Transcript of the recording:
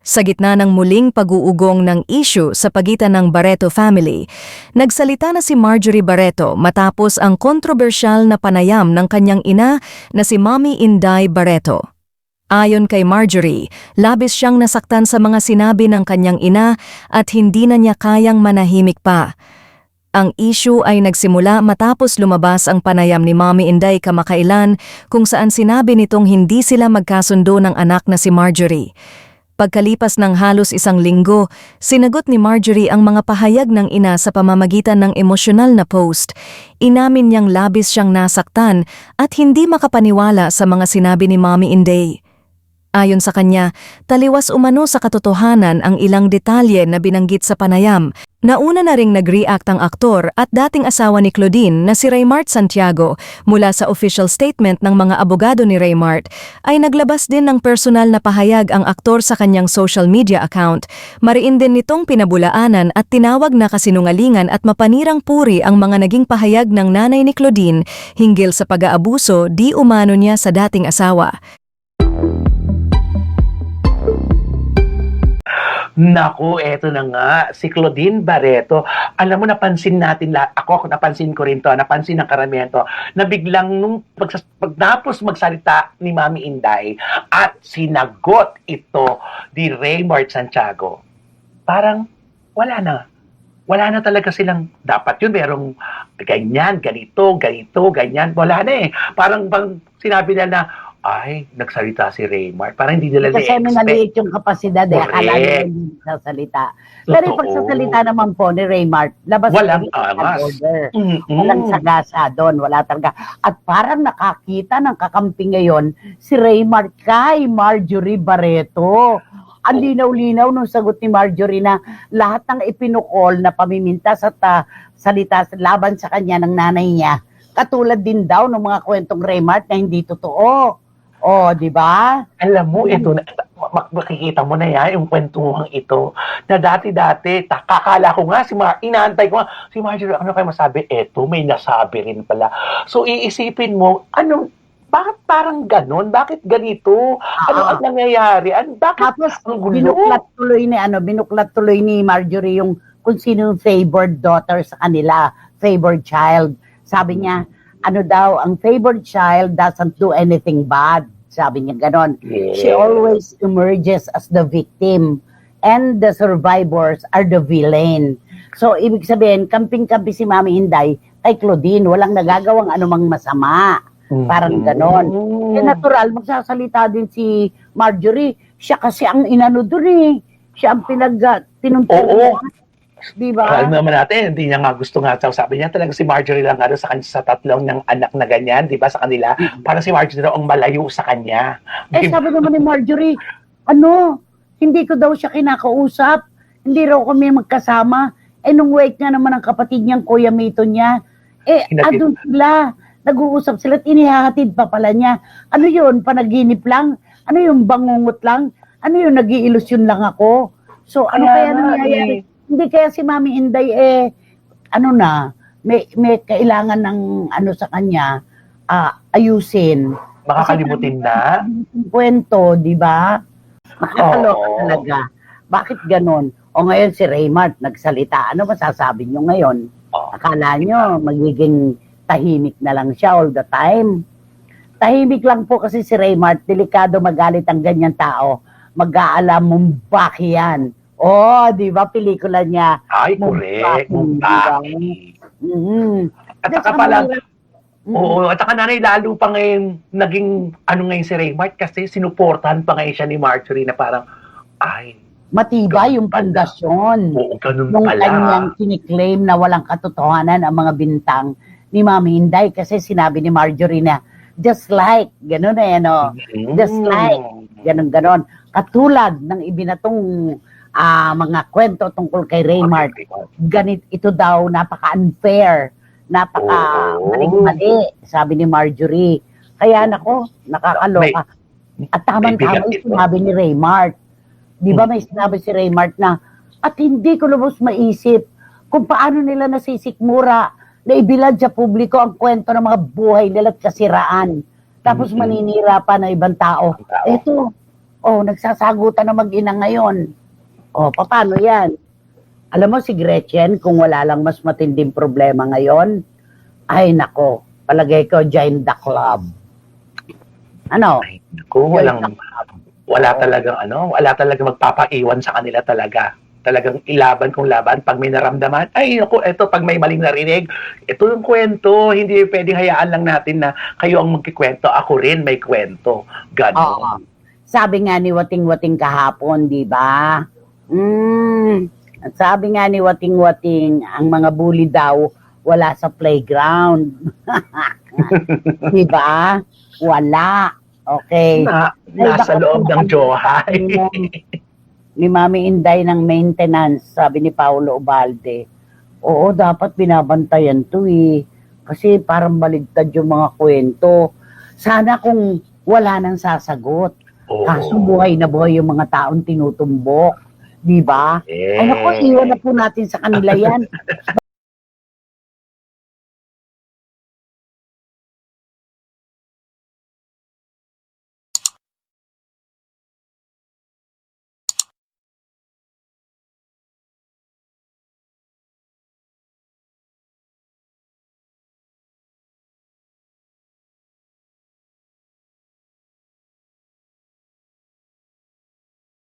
Sa gitna ng muling pag-uugong ng issue sa pagitan ng Barreto family, nagsalita na si Marjorie Barreto matapos ang kontrobersyal na panayam ng kanyang ina na si Mommy Inday Barreto. Ayon kay Marjorie, labis siyang nasaktan sa mga sinabi ng kanyang ina at hindi na niya kayang manahimik pa. Ang issue ay nagsimula matapos lumabas ang panayam ni Mommy Inday kamakailan kung saan sinabi nitong hindi sila magkasundo ng anak na si Marjorie. Pagkalipas ng halos isang linggo, sinagot ni Marjorie ang mga pahayag ng ina sa pamamagitan ng emosyonal na post. Inamin niyang labis siyang nasaktan at hindi makapaniwala sa mga sinabi ni Mommy Inday. Ayon sa kanya, taliwas umano sa katotohanan ang ilang detalye na binanggit sa panayam. Nauna na ring nag-react ang aktor at dating asawa ni Claudine na si Raymart Santiago. Mula sa official statement ng mga abogado ni Raymart, ay naglabas din ng personal na pahayag ang aktor sa kanyang social media account. Mariin din nitong pinabulaanan at tinawag na kasinungalingan at mapanirang puri ang mga naging pahayag ng nanay ni Claudine hinggil sa pag-aabuso di umano niya sa dating asawa. Naku, eto na nga, si Claudine Barreto. Alam mo, napansin natin, ako napansin ko rin to, napansin ng karamihan to, na biglang nung pagtapos magsalita ni Mami Inday at sinagot ito ni Raymart Santiago, parang wala na. Wala na talaga silang, dapat yun, merong ganyan, ganito, ganyan. Wala na eh. Parang bang sinabi nila na, ay, nagsalita si Raymart. Parang hindi nila Kasi may maliit yung kapasidad eh. Akala nila hindi sasalita. Pero yung pagsasalita naman po ni Raymart, labas walang ang order. Walang sagasa doon. Wala talaga. At parang nakakita ng kakampi ngayon si Raymart kay Marjorie Barreto. Ang linaw-linaw nung sagot ni Marjorie na lahat ng ipinukol na pamimintas at salita laban sa kanya ng nanay niya, katulad din daw ng mga kwentong Raymart na hindi totoo. Oh, di ba? Alam mo, ito, makikita mo na yan, yung kwentuhang ito, na dati-dati, kakala ko nga, inaantay ko nga, si Marjorie, ano kayo masabi? Eto, may nasabi rin pala. So, iisipin mo, bakit parang ganon? Bakit ganito? Ano ang nangyayari? Bakit Tapos, ang gulo? binuklat tuloy ni Marjorie yung kung sino yung favored daughter sa kanila, favored child. Sabi niya, ano daw, ang favored child doesn't do anything bad. Sabi niya ganon. Yes. She always emerges as the victim and the survivors are the villain. So, ibig sabihin, kamping-kampi si Mami Inday kay Claudine, walang nagagawang anumang masama. Parang ganon. Eh, natural, magsasalita din si Marjorie. Siya kasi ang inano doon eh. Siya ang pinuntunan. Diba? Alam naman natin, hindi niya nga gusto nga. Sabi niya talaga si Marjorie lang nga sa tatlong ng anak na ganyan, di ba, sa kanila. Parang si Marjorie daw ang malayo sa kanya. Sabi naman ni Marjorie, hindi ko daw siya kinakausap. Hindi raw kami magkasama. Nung wake nga naman ang kapatid niyang Kuya Mito niya, andun sila. Nag-uusap sila at inihahatid pa pala niya. Ano yun? Panaginip lang? Ano yung bangungot lang? Ano yung nag-iilusyon lang ako? So, ano kaya nangyayari? Hindi kaya si Mami Inday may kailangan ng sa kanya ayusin. Makakalimutin na? Kwento, di ba? Nakakaloka talaga. Bakit ganon? O ngayon si Raymart nagsalita. Ano masasabi niyo ngayon? Akala niyo magiging tahimik na lang siya all the time. Tahimik lang po kasi si Raymart. Delikado magalit ang ganyan tao. Mag-aalam Mumbaki yan. Di ba, pelikula niya? Ay, correct. Mumbaki. At saka pala, at saka nanay, lalo pa ngayon, naging, ngayon si Raymart, kasi sinuportahan pa ngayon siya ni Marjorie na parang, matibay yung pundasyon. Ganun nung pala. kanyang kiniklaim na walang katotohanan ang mga bintang ni Mami Inday, kasi sinabi ni Marjorie na, just like, gano'n just like, gano'n. Katulad ng ibinatong mga kwento tungkol kay Raymart, ito daw, napaka-unfair, napaka-mali, sabi ni Marjorie. Kaya nakakaloka. At tamang-tama yung sinabi ni Raymart. Di ba may sinabi si Raymart na, at hindi ko lubos maisip kung paano nila nasisikmura na ibilad sa publiko ang kwento ng mga buhay nila at kasiraan. Tapos maninira pa ng ibang tao. Ito, Oh, nagsasagutan na mag-ina ngayon. Oh, paano yan? Alam mo si Gretchen, kung wala lang mas matinding problema ngayon, ay nako, palagay ko, join the club. Ano? Ay, naku, wala talagang magpapaiwan sa kanila talaga. Talagang ilaban kung laban. Pag may naramdaman, ay naku, eto, pag may maling narinig, ito yung kwento. Hindi pwedeng hayaan lang natin na kayo ang magkikwento, ako rin may kwento. Oo. Ganon. Sabi nga ni Wating-Wating kahapon, di ba? At sabi nga ni Wating-Wating, ang mga bully daw wala sa playground. Di ba? Wala. Okay. Nasa loob ng Johay. Ni Mami Inday ng maintenance, sabi ni Paolo Ubalde. Oo, dapat binabantayan to eh. Kasi parang baligtad yung mga kwento. Sana kung wala nang sasagot. Oo. Kaso buhay na buhay yung mga taong tinutumbok. Di ba? Ay naku, iwan na po natin sa kanila yan.